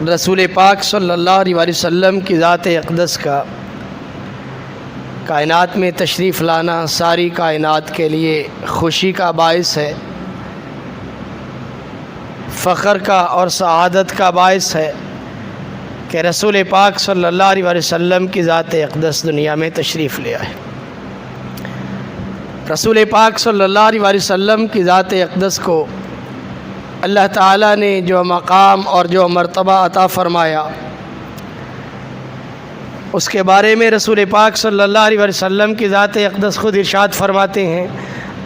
رسول پاک صلی اللہ علیہ وسلم کی ذات اقدس کا کائنات میں تشریف لانا ساری کائنات کے لیے خوشی کا باعث ہے، فخر کا اور سعادت کا باعث ہے کہ رسول پاک صلی اللہ علیہ وسلم کی ذات اقدس دنیا میں تشریف لے آئے۔ رسول پاک صلی اللہ علیہ وسلم کی ذات اقدس کو اللہ تعالیٰ نے جو مقام اور جو مرتبہ عطا فرمایا، اس کے بارے میں رسول پاک صلی اللہ علیہ وسلم کی ذات اقدس خود ارشاد فرماتے ہیں،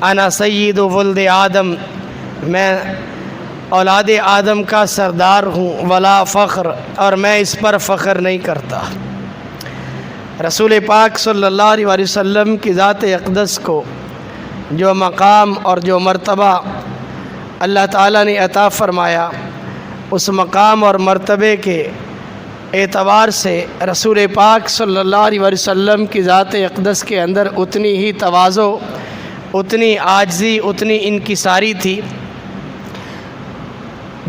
انا سید ولد آدم، میں اولاد آدم کا سردار ہوں، ولا فخر، اور میں اس پر فخر نہیں کرتا۔ رسول پاک صلی اللہ علیہ وسلم کی ذات اقدس کو جو مقام اور جو مرتبہ اللہ تعالیٰ نے عطا فرمایا، اس مقام اور مرتبے کے اعتبار سے رسول پاک صلی اللہ علیہ وسلم کی ذات اقدس کے اندر اتنی ہی تواضع، اتنی عاجزی، اتنی انکساری تھی۔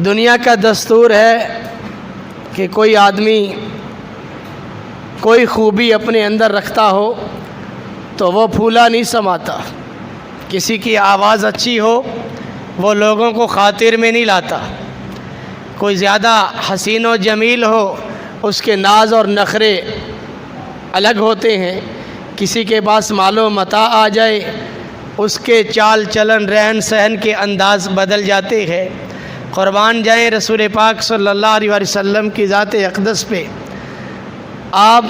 دنیا کا دستور ہے کہ کوئی آدمی کوئی خوبی اپنے اندر رکھتا ہو تو وہ پھولا نہیں سماتا، کسی کی آواز اچھی ہو وہ لوگوں کو خاطر میں نہیں لاتا، کوئی زیادہ حسین و جمیل ہو اس کے ناز اور نخرے الگ ہوتے ہیں، کسی کے پاس مال و متاع آ جائے اس کے چال چلن رہن سہن کے انداز بدل جاتے ہیں۔ قربان جائیں رسول پاک صلی اللہ علیہ وسلم کی ذات اقدس پہ، آپ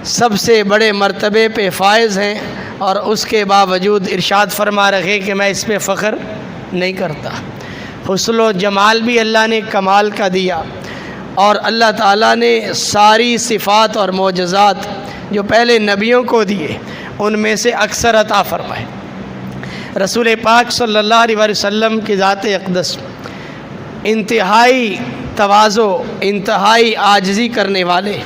سب سے بڑے مرتبے پہ فائز ہیں، اور اس کے باوجود ارشاد فرما رہے کہ میں اس پہ فخر نہیں کرتا۔ حسن و جمال بھی اللہ نے کمال کا دیا، اور اللہ تعالیٰ نے ساری صفات اور معجزات جو پہلے نبیوں کو دیے ان میں سے اکثر عطا فرمائے۔ رسول پاک صلی اللہ علیہ وسلم کی ذات اقدس انتہائی تواضع، انتہائی عاجزی کرنے والے۔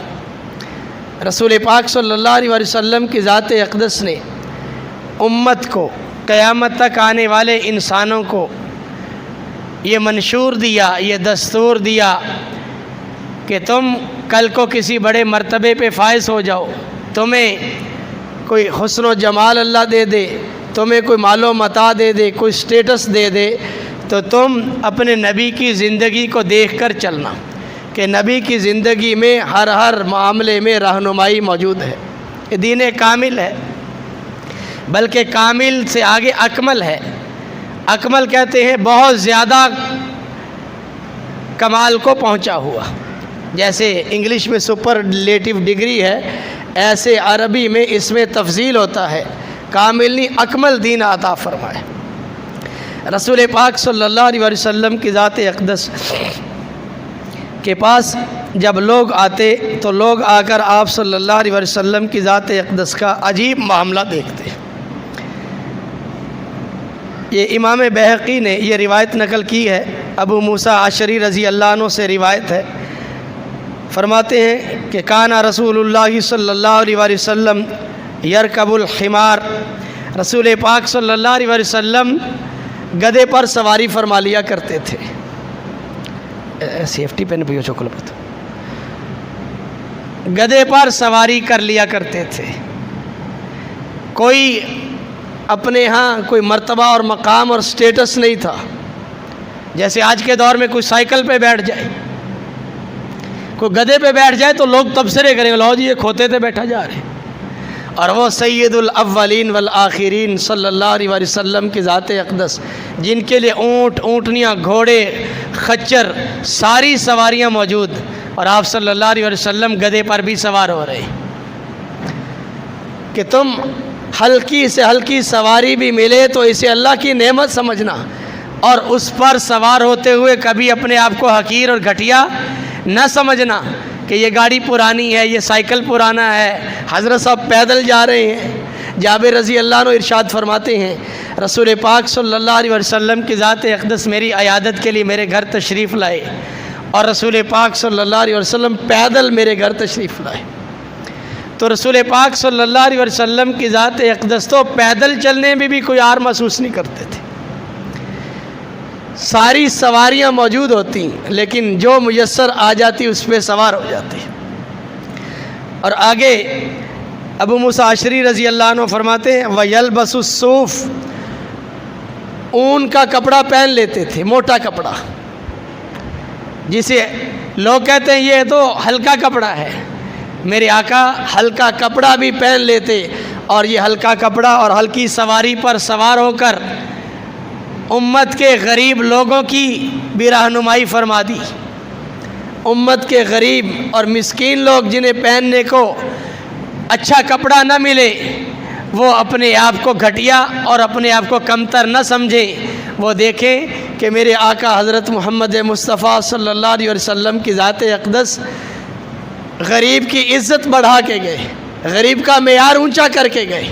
رسول پاک صلی اللہ علیہ وسلم کی ذات اقدس نے امت کو، قیامت تک آنے والے انسانوں کو یہ منشور دیا، یہ دستور دیا کہ تم کل کو کسی بڑے مرتبے پہ فائز ہو جاؤ، تمہیں کوئی حسن و جمال اللہ دے دے، تمہیں کوئی مال و متاع دے دے، کوئی سٹیٹس دے دے، تو تم اپنے نبی کی زندگی کو دیکھ کر چلنا کہ نبی کی زندگی میں ہر معاملے میں رہنمائی موجود ہے۔ یہ دین کامل ہے، بلکہ کامل سے آگے اکمل ہے۔ اکمل کہتے ہیں بہت زیادہ کمال کو پہنچا ہوا، جیسے انگلش میں سپرلیٹو ڈگری ہے، ایسے عربی میں اس میں تفضیل ہوتا ہے، کامل نہیں اکمل دین عطا فرمائے۔ رسول پاک صلی اللہ علیہ وسلم کی ذات اقدس کے پاس جب لوگ آتے تو لوگ آ کر آپ صلی اللہ علیہ وسلم کی ذات اقدس کا عجیب معاملہ دیکھتے۔ یہ امام بہقی نے یہ روایت نقل کی ہے، ابو موسیٰ اشعری رضی اللہ عنہ سے روایت ہے، فرماتے ہیں کہ کان رسول اللہ صلی اللہ علیہ وسلم یرکب الحمار، رسول پاک صلی اللہ علیہ وسلم گدھے پر سواری فرما لیا کرتے تھے۔ سیفٹی پین پیو چوکلت، گدھے پر سواری کر لیا کرتے تھے۔ کوئی اپنے ہاں کوئی مرتبہ اور مقام اور سٹیٹس نہیں تھا، جیسے آج کے دور میں کوئی سائیکل پہ بیٹھ جائے، کوئی گدھے پہ بیٹھ جائے تو لوگ تبصرے کریں گے، لو جی یہ کھوتے تھے بیٹھا جا رہے، اور وہ سید الاولین والآخرین صلی اللہ علیہ وسلم کی ذات اقدس جن کے لیے اونٹ، اونٹنیاں، گھوڑے، خچر، ساری سواریاں موجود، اور آپ صلی اللہ علیہ وسلم گدھے پر بھی سوار ہو رہے کہ تم ہلکی سے ہلکی سواری بھی ملے تو اسے اللہ کی نعمت سمجھنا، اور اس پر سوار ہوتے ہوئے کبھی اپنے آپ کو حقیر اور گھٹیا نہ سمجھنا کہ یہ گاڑی پرانی ہے، یہ سائیکل پرانا ہے، حضرت صاحب پیدل جا رہے ہیں۔ جابر رضی اللہ عنہ ارشاد فرماتے ہیں رسول پاک صلی اللہ علیہ وسلم کی ذات اقدس میری عیادت کے لیے میرے گھر تشریف لائے، اور رسول پاک صلی اللہ علیہ وسلم پیدل میرے گھر تشریف لائے، تو رسول پاک صلی اللہ علیہ وسلم کی ذات اقدس تو پیدل چلنے میں بھی کوئی عار محسوس نہیں کرتے تھے۔ ساری سواریاں موجود ہوتی لیکن جو میسر آ جاتی اس پہ سوار ہو جاتے. اور آگے ابو موسیٰ اشعری رضی اللہ عنہ فرماتے ہیں وَيَلْبَسُ الصُّوفَ، اون کا کپڑا پہن لیتے تھے، موٹا کپڑا، جسے لوگ کہتے ہیں یہ تو ہلکا کپڑا ہے. میرے آقا ہلکا کپڑا بھی پہن لیتے، اور یہ ہلکا کپڑا اور ہلکی سواری پر سوار ہو کر امت کے غریب لوگوں کی بھی رہنمائی فرما دی. امت کے غریب اور مسکین لوگ جنہیں پہننے کو اچھا کپڑا نہ ملے، وہ اپنے آپ کو گھٹیا اور اپنے آپ کو کمتر نہ سمجھیں. وہ دیکھیں کہ میرے آقا حضرت محمد مصطفیٰ صلی اللہ علیہ وسلم کی ذات اقدس غریب کی عزت بڑھا کے گئے، غریب کا معیار اونچا کر کے گئے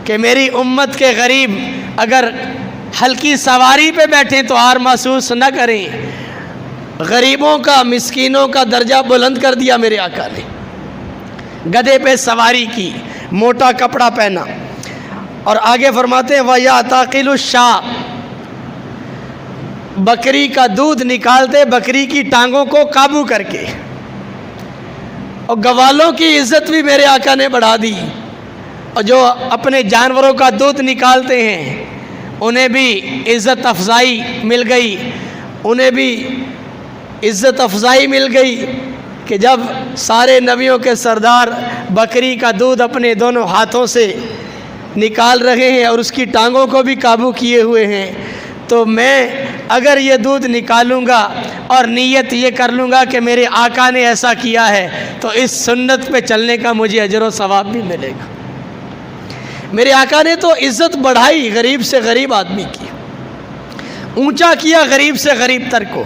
کہ میری امت کے غریب اگر ہلکی سواری پہ بیٹھیں تو آر محسوس نہ کریں. غریبوں کا، مسکینوں کا درجہ بلند کر دیا میرے آقا نے. گدھے پہ سواری کی، موٹا کپڑا پہنا. اور آگے فرماتے ہیں وَيَعْتَقِلُ الشَّاءَ، بکری کا دودھ نکالتے بکری کی ٹانگوں کو قابو کر کے. اور گوالوں کی عزت بھی میرے آقا نے بڑھا دی، اور جو اپنے جانوروں کا دودھ نکالتے ہیں انہیں بھی عزت افزائی مل گئی. انہیں بھی عزت افزائی مل گئی کہ جب سارے نبیوں کے سردار بکری کا دودھ اپنے دونوں ہاتھوں سے نکال رہے ہیں اور اس کی ٹانگوں کو بھی قابو کیے ہوئے ہیں، تو میں اگر یہ دودھ نکالوں گا اور نیت یہ کر لوں گا کہ میرے آقا نے ایسا کیا ہے تو اس سنت پہ چلنے کا مجھے اجر و ثواب بھی ملے گا. میرے آقا نے تو عزت بڑھائی غریب سے غریب آدمی کی، اونچا کیا غریب سے غریب تر کو.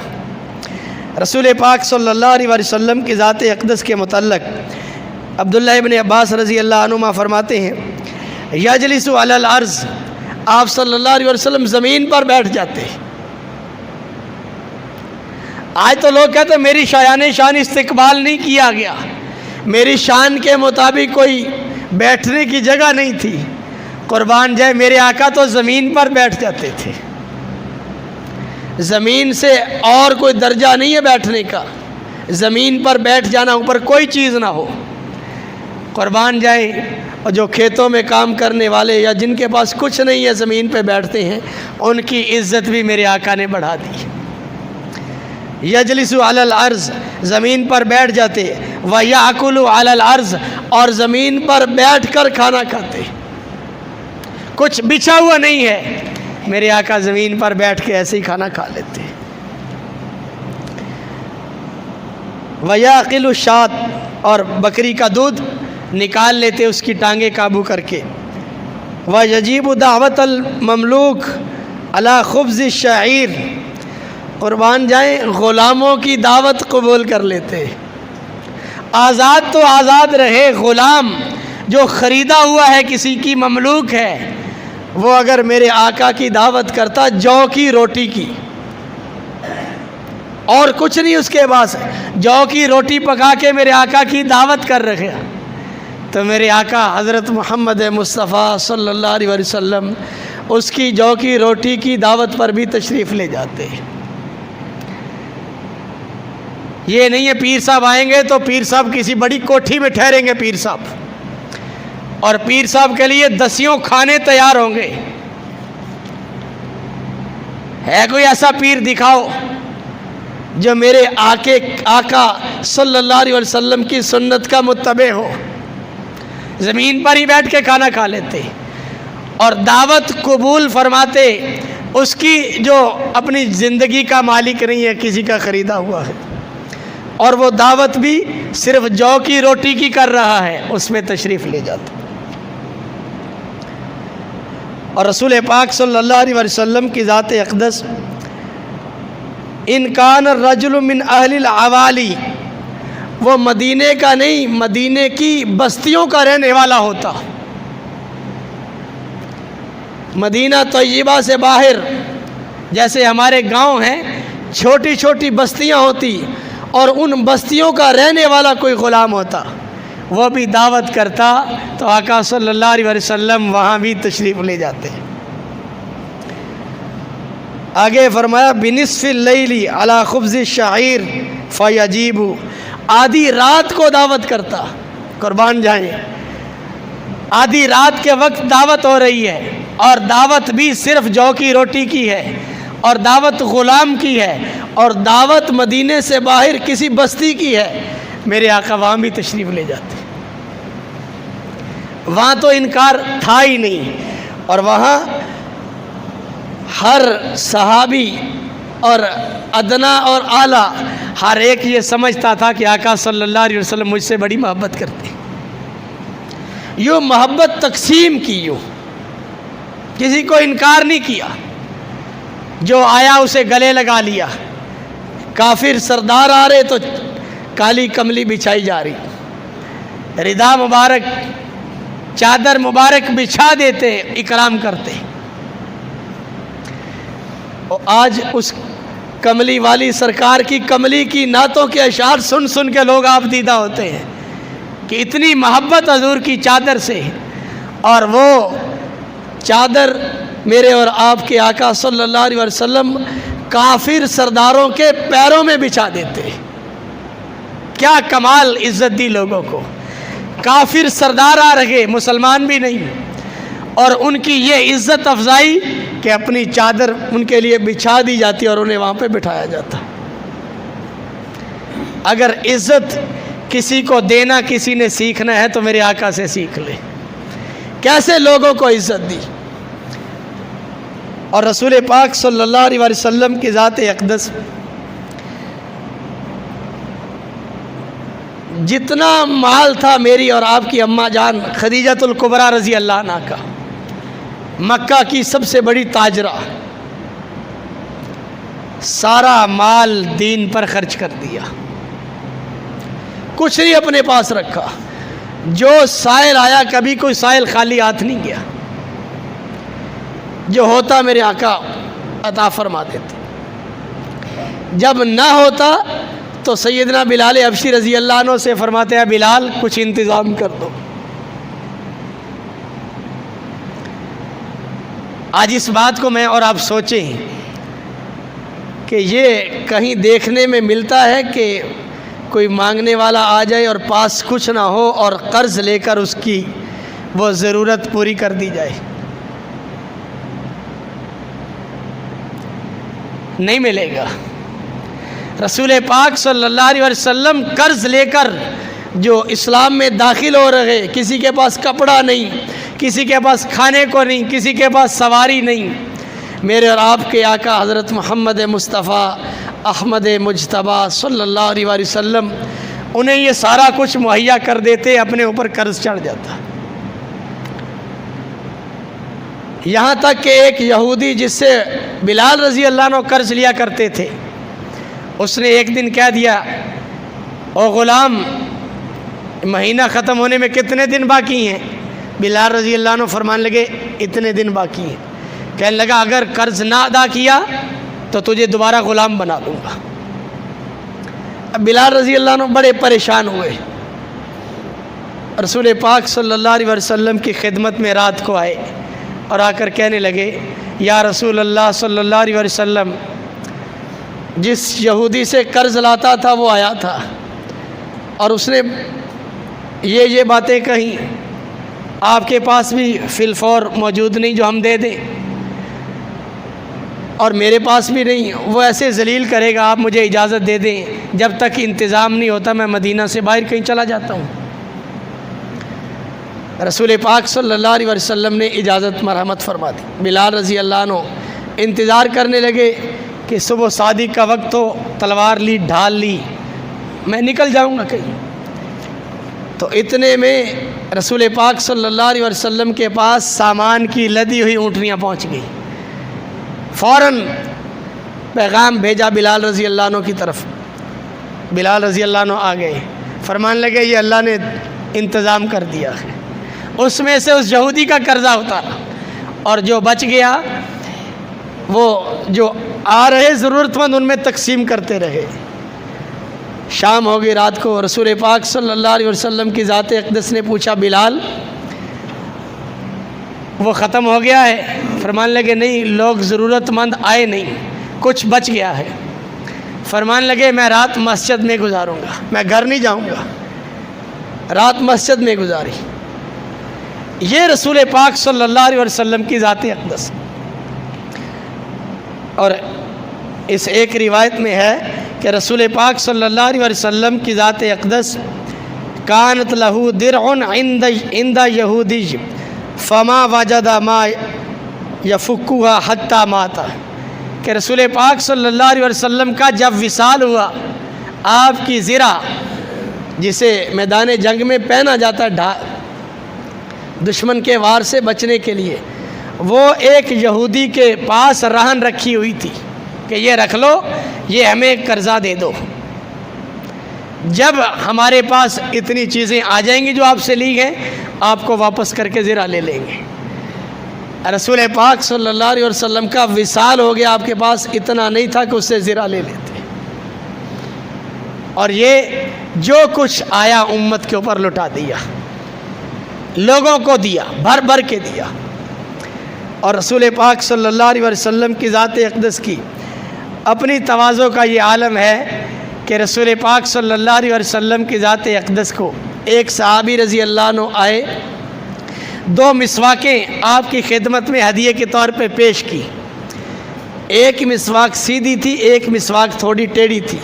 رسول پاک صلی اللہ علیہ وسلم کی ذات اقدس کے متعلق عبداللہ ابن عباس رضی اللہ عنہما فرماتے ہیں یجلس علی الارض، آپ صلی اللہ علیہ وسلم زمین پر بیٹھ جاتے. آج تو لوگ کہتے ہیں میری شان استقبال نہیں کیا گیا، میری شان کے مطابق کوئی بیٹھنے کی جگہ نہیں تھی. قربان جائے میرے آقا تو زمین پر بیٹھ جاتے تھے. زمین سے اور کوئی درجہ نہیں ہے بیٹھنے کا، زمین پر بیٹھ جانا، اوپر کوئی چیز نہ ہو. قربان جائیں. اور جو کھیتوں میں کام کرنے والے یا جن کے پاس کچھ نہیں ہے زمین پہ بیٹھتے ہیں، ان کی عزت بھی میرے آقا نے بڑھا دی. یجلس علی الارض، زمین پر بیٹھ جاتے. ویاکل علی الارض، اور زمین پر بیٹھ کر کھانا کھاتے. کچھ بچھا ہوا نہیں ہے، میرے آقا زمین پر بیٹھ کے ایسے ہی کھانا کھا لیتے. ویاکل الشاة، اور بکری کا دودھ نکال لیتے اس کی ٹانگیں قابو کر کے. وَيَجِيبُ دعوت المملوک علی خبز الشعیر، قربان جائیں غلاموں کی دعوت قبول کر لیتے. آزاد تو آزاد رہے، غلام جو خریدا ہوا ہے کسی کی مملوک ہے، وہ اگر میرے آقا کی دعوت کرتا جو کی روٹی کی اور کچھ نہیں اس کے پاس، جو کی روٹی پکا کے میرے آقا کی دعوت کر رہے، تو میرے آقا حضرت محمد مصطفیٰ صلی اللہ علیہ وسلم اس کی جو کی روٹی کی دعوت پر بھی تشریف لے جاتے. یہ نہیں ہے پیر صاحب آئیں گے تو پیر صاحب کسی بڑی کوٹھی میں ٹھہریں گے پیر صاحب، اور پیر صاحب کے لیے دسیوں کھانے تیار ہوں گے. ہے کوئی ایسا پیر دکھاؤ جو میرے آقا صلی اللہ علیہ وسلم کی سنت کا متبع ہو. زمین پر ہی بیٹھ کے کھانا کھا لیتے اور دعوت قبول فرماتے. اس کی جو اپنی زندگی کا مالک نہیں ہے، کسی کا خریدا ہوا ہے، اور وہ دعوت بھی صرف جو کی روٹی کی کر رہا ہے، اس میں تشریف لے جاتا. اور رسول پاک صلی اللہ علیہ وسلم کی ذات اقدس ان کان الرجل من اہل العوالی، وہ مدینے کا نہیں، مدینے کی بستیوں کا رہنے والا ہوتا. مدینہ طیبہ سے باہر جیسے ہمارے گاؤں ہیں، چھوٹی چھوٹی بستیاں ہوتی، اور ان بستیوں کا رہنے والا کوئی غلام ہوتا، وہ بھی دعوت کرتا تو آقا صلی اللہ علیہ وسلم وہاں بھی تشریف لے جاتے. آگے فرمایا بنصف اللیل علی خبز الشعیر فیجیب، آدھی رات کو دعوت کرتا، قربان جائیں، آدھی رات کے وقت دعوت ہو رہی ہے، اور دعوت بھی صرف جو کی روٹی کی ہے، اور دعوت غلام کی ہے، اور دعوت مدینے سے باہر کسی بستی کی ہے، میرے آقا وہاں بھی تشریف لے جاتے، وہاں تو انکار تھا ہی نہیں، اور وہاں ہر صحابی اور ادنا اور اعلیٰ ہر ایک یہ سمجھتا تھا کہ آقا صلی اللہ علیہ وسلم مجھ سے بڑی محبت کرتے ہیں، یوں محبت تقسیم کی، یوں کسی کو انکار نہیں کیا، جو آیا اسے گلے لگا لیا، کافر سردار آ رہے تو کالی کملی بچھائی جا رہی، ردا مبارک چادر مبارک بچھا دیتے، اکرام کرتے، اور آج اس کملی والی سرکار کی کملی کی نعتوں کے اشعار سن سن کے لوگ آپ دیدہ ہوتے ہیں کہ اتنی محبت حضور کی چادر سے، اور وہ چادر میرے اور آپ کے آقا صلی اللہ علیہ وسلم کافر سرداروں کے پیروں میں بچھا دیتے، کیا کمال عزت دی لوگوں کو، کافر سردار آ رہے مسلمان بھی نہیں، اور ان کی یہ عزت افزائی کہ اپنی چادر ان کے لیے بچھا دی جاتی اور انہیں وہاں پہ بٹھایا جاتا۔ اگر عزت کسی کو دینا کسی نے سیکھنا ہے تو میرے آقا سے سیکھ لے، کیسے لوگوں کو عزت دی، اور رسول پاک صلی اللہ علیہ وسلم کی ذات اقدس جتنا مال تھا میری اور آپ کی اماں جان خدیجۃ الکبریٰ رضی اللہ عنہا کا، مکہ کی سب سے بڑی تاجرہ، سارا مال دین پر خرچ کر دیا، کچھ نہیں اپنے پاس رکھا، جو سائل آیا کبھی کوئی سائل خالی ہاتھ نہیں گیا، جو ہوتا میرے آقا عطا فرما دیتے، جب نہ ہوتا تو سیدنا بلال حبشی رضی اللہ عنہ سے فرماتے ہیں بلال کچھ انتظام کر دو۔ آج اس بات کو میں اور آپ سوچیں کہ یہ کہیں دیکھنے میں ملتا ہے کہ کوئی مانگنے والا آ جائے اور پاس کچھ نہ ہو اور قرض لے کر اس کی وہ ضرورت پوری کر دی جائے، نہیں ملے گا۔ رسول پاک صلی اللہ علیہ وسلم قرض لے کر جو اسلام میں داخل ہو رہے، کسی کے پاس کپڑا نہیں، کسی کے پاس کھانے کو نہیں، کسی کے پاس سواری نہیں، میرے اور آپ کے آقا حضرت محمد مصطفیٰ احمد مجتبیٰ صلی اللہ علیہ وسلم انہیں یہ سارا کچھ مہیا کر دیتے، اپنے اوپر قرض چڑھ جاتا۔ یہاں تک کہ ایک یہودی جس سے بلال رضی اللہ عنہ قرض لیا کرتے تھے، اس نے ایک دن کہہ دیا او غلام مہینہ ختم ہونے میں کتنے دن باقی ہیں؟ بلال رضی اللہ عنہ فرمانے لگے اتنے دن باقی ہیں۔ کہنے لگا اگر قرض نہ ادا کیا تو تجھے دوبارہ غلام بنا دوں گا۔ اب بلال رضی اللہ عنہ بڑے پریشان ہوئے، رسول پاک صلی اللہ علیہ وسلم کی خدمت میں رات کو آئے اور آ کر کہنے لگے یا رسول اللہ صلی اللہ علیہ وسلم، جس یہودی سے قرض لاتا تھا وہ آیا تھا اور اس نے یہ باتیں کہیں، آپ کے پاس بھی فی الفور موجود نہیں جو ہم دے دیں، اور میرے پاس بھی نہیں، وہ ایسے ذلیل کرے گا، آپ مجھے اجازت دے دیں، جب تک انتظام نہیں ہوتا میں مدینہ سے باہر کہیں چلا جاتا ہوں۔ رسول پاک صلی اللہ علیہ وسلم نے اجازت مرحمت فرما دی۔ بلال رضی اللہ عنہ انتظار کرنے لگے کہ صبح صادق کا وقت ہو، تلوار لی، ڈھال لی، میں نکل جاؤں گا کہیں۔ تو اتنے میں رسول پاک صلی اللہ علیہ وسلم کے پاس سامان کی لدی ہوئی اونٹنیاں پہنچ گئی، فوراً پیغام بھیجا بلال رضی اللہ عنہ کی طرف۔ بلال رضی اللہ عنہ آ گئے، فرمان لگے یہ اللہ نے انتظام کر دیا ہے، اس میں سے اس یہودی کا قرضہ اتارا، اور جو بچ گیا وہ جو آ رہے ضرورت مند ان میں تقسیم کرتے رہے۔ شام ہو گئی، رات کو رسول پاک صلی اللہ علیہ وسلم کی ذات اقدس نے پوچھا بلال وہ ختم ہو گیا ہے؟ فرمانے لگے نہیں، لوگ ضرورت مند آئے نہیں، کچھ بچ گیا ہے۔ فرمانے لگے میں رات مسجد میں گزاروں گا، میں گھر نہیں جاؤں گا، رات مسجد میں گزاری۔ یہ رسول پاک صلی اللہ علیہ وسلم کی ذات اقدس۔ اور اس ایک روایت میں ہے کہ رسول پاک صلی اللہ علیہ وسلم کی ذات اقدس کانت لہو درع عند یہودی فما وجد ما یفکوہا حتی ماتا، کہ رسول پاک صلی اللہ علیہ وسلم کا جب وصال ہوا، آپ کی زرہ جسے میدان جنگ میں پہنا جاتا ہے دشمن کے وار سے بچنے کے لیے، وہ ایک یہودی کے پاس رہن رکھی ہوئی تھی کہ یہ رکھ لو، یہ ہمیں قرضہ دے دو، جب ہمارے پاس اتنی چیزیں آ جائیں گی جو آپ سے لی گئیں، آپ کو واپس کر کے زرہ لے لیں گے۔ رسول پاک صلی اللہ علیہ وسلم کا وصال ہو گیا، آپ کے پاس اتنا نہیں تھا کہ اس سے زرہ لے لیتے، اور یہ جو کچھ آیا امت کے اوپر لٹا دیا، لوگوں کو دیا، بھر بھر کے دیا۔ اور رسول پاک صلی اللہ علیہ وسلم کی ذات اقدس کی اپنی تواضع کا یہ عالم ہے کہ رسول پاک صلی اللہ علیہ وسلم کی ذات اقدس کو ایک صحابی رضی اللہ عنہ آئے، 2 مسواکیں آپ کی خدمت میں ہدیے کے طور پہ پیش کی، ایک مسواک سیدھی تھی، ایک مسواک تھوڑی ٹیڑھی تھی۔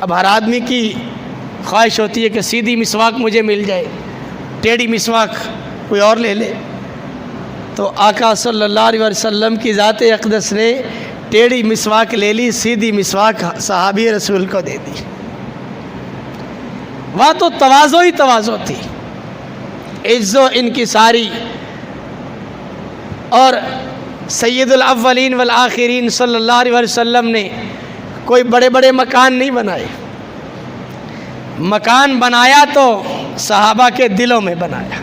اب ہر آدمی کی خواہش ہوتی ہے کہ سیدھی مسواک مجھے مل جائے، ٹیڑھی مسواک کوئی اور لے لے، تو آقا صلی اللہ علیہ وسلم کی ذات اقدس نے ٹیڑھی مسواک لے لی، سیدھی مسواک صحابی رسول کو دے دی۔ وہاں تو تواضع ہی تواضع تھی، عز و انکساری، اور سید الاولین والآخرین صلی اللہ علیہ وسلم نے کوئی بڑے بڑے مکان نہیں بنائے، مکان بنایا تو صحابہ کے دلوں میں بنایا،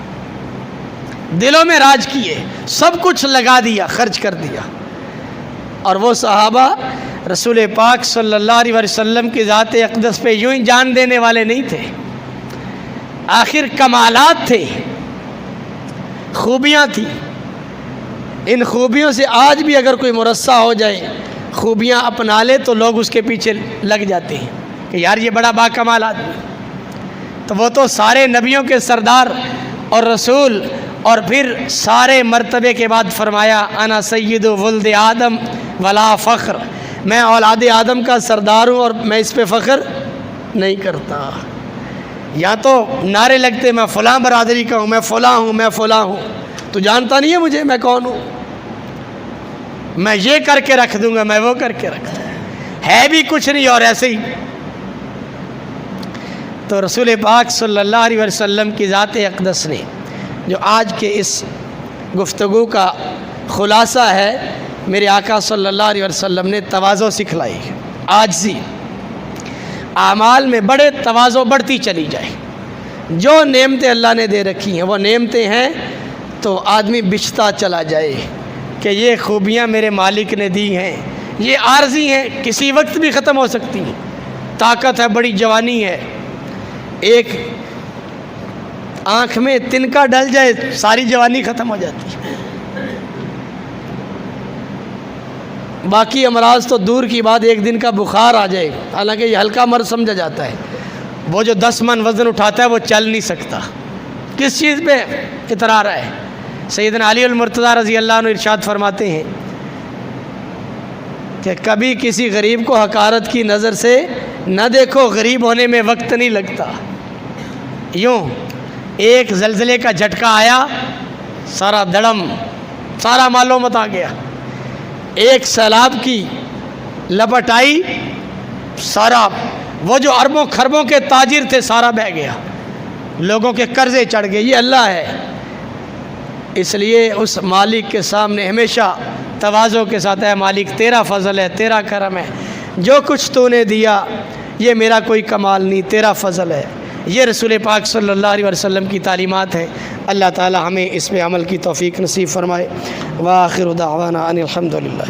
دلوں میں راج کیے، سب کچھ لگا دیا، خرچ کر دیا۔ اور وہ صحابہ رسول پاک صلی اللہ علیہ وسلم کی ذات اقدس پہ یوں ہی جان دینے والے نہیں تھے، آخر کمالات تھے، خوبیاں تھیں، ان خوبیوں سے آج بھی اگر کوئی مرصع ہو جائے، خوبیاں اپنا لے تو لوگ اس کے پیچھے لگ جاتے ہیں کہ یار یہ بڑا باکمال آدمی۔ تو وہ تو سارے نبیوں کے سردار اور رسول، اور پھر سارے مرتبے کے بعد فرمایا انا سید ولد آدم ولا فخر، میں اولاد آدم کا سردار ہوں اور میں اس پہ فخر نہیں کرتا۔ یا تو نعرے لگتے میں فلاں برادری کا ہوں، میں فلاں ہوں، میں فلاں ہوں، تو جانتا نہیں ہے مجھے میں کون ہوں، میں یہ کر کے رکھ دوں گا، میں وہ کر کے رکھ دوں گا، ہے بھی کچھ نہیں اور ایسے ہی۔ تو رسول پاک صلی اللہ علیہ وسلم کی ذات اقدس نے جو آج کے اس گفتگو کا خلاصہ ہے، میرے آقا صلی اللہ علیہ وسلم نے تواضع سکھلائی، عاجزی، اعمال میں بڑے تواضع بڑھتی چلی جائے۔ جو نعمتیں اللہ نے دے رکھی ہیں وہ نعمتیں ہیں تو آدمی بچھتا چلا جائے کہ یہ خوبیاں میرے مالک نے دی ہیں، یہ عارضی ہیں، کسی وقت بھی ختم ہو سکتی ہیں، طاقت ہے، بڑی جوانی ہے، ایک آنکھ میں تنکا ڈل جائے ساری جوانی ختم ہو جاتی ہے۔ باقی امراض تو دور کی بات، ایک دن کا بخار آ جائے، حالانکہ یہ ہلکا مرض سمجھا جاتا ہے، وہ جو 10 من وزن اٹھاتا ہے وہ چل نہیں سکتا، کس چیز پہ اترا رہا ہے؟ سیدنا علی المرتضیٰ رضی اللہ عنہ ارشاد فرماتے ہیں کہ کبھی کسی غریب کو حقارت کی نظر سے نہ دیکھو، غریب ہونے میں وقت نہیں لگتا۔ یوں ایک زلزلے کا جھٹکا آیا، سارا دڑم، سارا مال و متا گیا، ایک سیلاب کی لپٹ آئی، سارا وہ جو اربوں خربوں کے تاجر تھے سارا بہہ گیا، لوگوں کے قرضے چڑھ گئے۔ یہ اللہ ہے، اس لیے اس مالک کے سامنے ہمیشہ تواضع کے ساتھ ہے، مالک تیرا فضل ہے، تیرا کرم ہے، جو کچھ تو نے دیا یہ میرا کوئی کمال نہیں، تیرا فضل ہے۔ یہ رسول پاک صلی اللہ علیہ وسلم کی تعلیمات ہیں، اللہ تعالی ہمیں اس پہ عمل کی توفیق نصیب فرمائے۔ وآخر دعوانا ان الحمد للہ۔